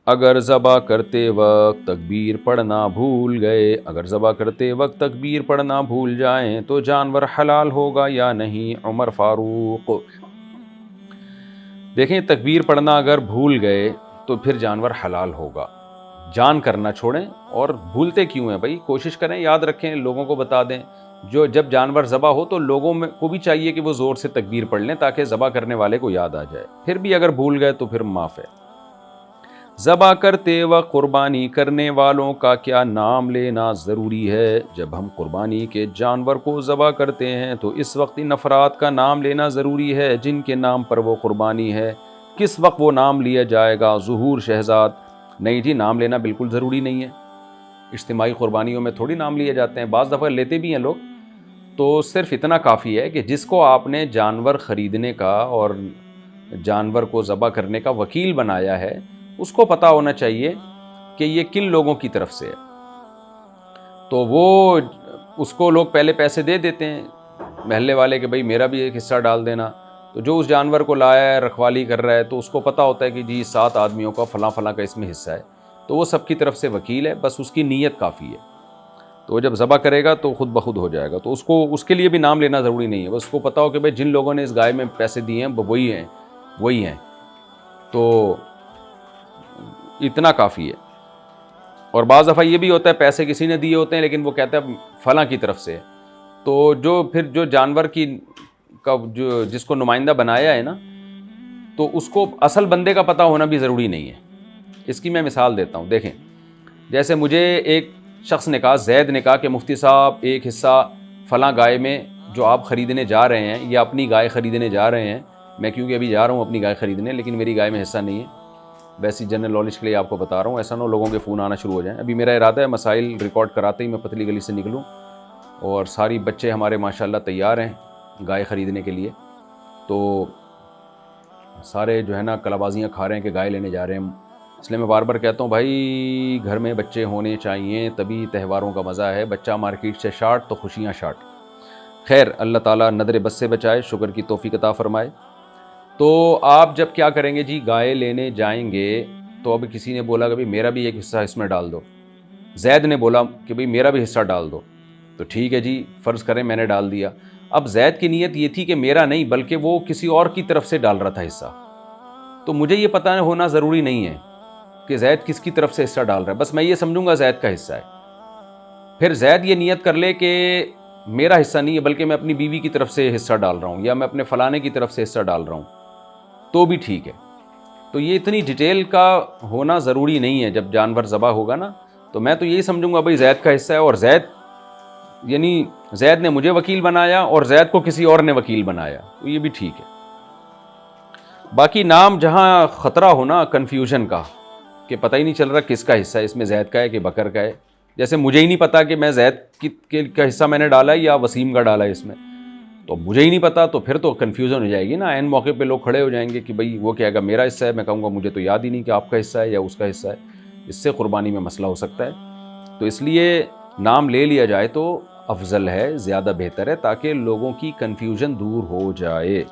اگر ذبح کرتے وقت تکبیر پڑھنا بھول گئے، اگر ذبح کرتے وقت تکبیر پڑھنا بھول جائیں تو جانور حلال ہوگا یا نہیں؟ عمر فاروق۔ دیکھیں، تکبیر پڑھنا اگر بھول گئے تو پھر جانور حلال ہوگا، جان کرنا چھوڑیں۔ اور بھولتے کیوں ہیں بھائی؟ کوشش کریں یاد رکھیں، لوگوں کو بتا دیں، جب جانور ذبح ہو تو لوگوں کو بھی چاہیے کہ وہ زور سے تکبیر پڑھ لیں تاکہ ذبح کرنے والے کو یاد آ جائے۔ پھر بھی اگر بھول گئے تو پھر معاف ہے۔ ذبح کرتے وقت قربانی کرنے والوں کا کیا نام لینا ضروری ہے؟ جب ہم قربانی کے جانور کو ذبح کرتے ہیں تو اس وقت ان افراد کا نام لینا ضروری ہے جن کے نام پر وہ قربانی ہے۔ کس وقت وہ نام لیا جائے گا؟ ظہور شہزاد۔ نہیں جی، نام لینا بالکل ضروری نہیں ہے، اجتماعی قربانیوں میں تھوڑی نام لیے جاتے ہیں، بعض دفعہ لیتے بھی ہیں لوگ۔ تو صرف اتنا کافی ہے کہ جس کو آپ نے جانور خریدنے کا اور جانور کو ذبح کرنے کا وکیل بنایا ہے اس کو پتہ ہونا چاہیے کہ یہ کن لوگوں کی طرف سے ہے، تو وہ اس کو لوگ پہلے پیسے دے دیتے ہیں محلے والے کہ بھائی میرا بھی ایک حصہ ڈال دینا۔ تو جو اس جانور کو لایا ہے، رکھوالی کر رہا ہے، تو اس کو پتہ ہوتا ہے کہ جی 7 آدمیوں کا فلاں فلاں کا اس میں حصہ ہے، تو وہ سب کی طرف سے وکیل ہے، بس اس کی نیت کافی ہے۔ تو وہ جب ذبح کرے گا تو خود بخود ہو جائے گا، تو اس کے لیے بھی نام لینا ضروری نہیں ہے، بس اس کو پتہ ہو کہ بھائی جن لوگوں نے اس گائے میں پیسے دیے ہیں وہی ہیں، تو اتنا کافی ہے۔ اور بعض دفعہ یہ بھی ہوتا ہے پیسے کسی نے دیے ہوتے ہیں لیکن وہ کہتا ہے فلاں کی طرف سے، تو جو جانور کا جس کو نمائندہ بنایا ہے نا، تو اس کو اصل بندے کا پتہ ہونا بھی ضروری نہیں ہے۔ اس کی میں مثال دیتا ہوں، دیکھیں، جیسے مجھے ایک شخص نے کہا، زید نے کہا کہ مفتی صاحب ایک حصہ فلاں گائے میں جو آپ خریدنے جا رہے ہیں یا اپنی گائے خریدنے جا رہے ہیں، میں کیونکہ ابھی جا رہا ہوں اپنی گائے خریدنے لیکن میری گائے میں حصہ نہیں ہے، ویسی جنرل نالج کے لیے آپ کو بتا رہا ہوں، ایسا نہ لوگوں کے فون آنا شروع ہو جائیں۔ ابھی میرا ارادہ ہے مسائل ریکارڈ کراتے ہی میں پتلی گلی سے نکلوں، اور ساری بچے ہمارے ماشاءاللہ تیار ہیں گائے خریدنے کے لیے، تو سارے جو ہے نا کلابازیاں کھا رہے ہیں کہ گائے لینے جا رہے ہیں۔ اس لیے میں بار بار کہتا ہوں بھائی گھر میں بچے ہونے چاہیے، تبھی تہواروں کا مزہ ہے، بچہ مارکیٹ سے شارٹ تو خوشیاں شارٹ۔ خیر، اللہ تعالیٰ نظر بد سے بچائے، شکر کی توفیق عطا فرمائے۔ تو آپ جب کیا کریں گے جی، گائے لینے جائیں گے تو اب کسی نے بولا کہ بھائی میرا بھی ایک حصہ اس میں ڈال دو، زید نے بولا کہ بھائی میرا بھی حصہ ڈال دو، تو ٹھیک ہے جی، فرض کریں میں نے ڈال دیا۔ اب زید کی نیت یہ تھی کہ میرا نہیں بلکہ وہ کسی اور کی طرف سے ڈال رہا تھا حصہ، تو مجھے یہ پتہ ہونا ضروری نہیں ہے کہ زید کس کی طرف سے حصہ ڈال رہا ہے، بس میں یہ سمجھوں گا زید کا حصہ ہے۔ پھر زید یہ نیت کر لے کہ میرا حصہ نہیں ہے بلکہ میں اپنی بیوی کی طرف سے حصہ ڈال رہا ہوں یا میں اپنے فلانے کی طرف سے حصہ ڈال رہا ہوں، تو بھی ٹھیک ہے۔ تو یہ اتنی ڈیٹیل کا ہونا ضروری نہیں ہے۔ جب جانور ذبح ہوگا نا تو میں تو یہی سمجھوں گا بھائی زید کا حصہ ہے، اور زید نے مجھے وکیل بنایا اور زید کو کسی اور نے وکیل بنایا، تو یہ بھی ٹھیک ہے۔ باقی نام جہاں خطرہ ہونا کنفیوژن کا کہ پتہ ہی نہیں چل رہا کس کا حصہ ہے، اس میں زید کا ہے کہ بکر کا ہے، جیسے مجھے ہی نہیں پتا کہ میں زید کا حصہ میں نے ڈالا ہے یا وسیم کا ڈالا ہے اس میں، تو مجھے ہی نہیں پتا، تو پھر تو کنفیوژن ہو جائے گی نا۔ عین موقع پہ لوگ کھڑے ہو جائیں گے کہ بھائی وہ کہے گا میرا حصہ ہے، میں کہوں گا مجھے تو یاد ہی نہیں کہ آپ کا حصہ ہے یا اس کا حصہ ہے، اس سے قربانی میں مسئلہ ہو سکتا ہے۔ تو اس لیے نام لے لیا جائے تو افضل ہے، زیادہ بہتر ہے، تاکہ لوگوں کی کنفیوژن دور ہو جائے۔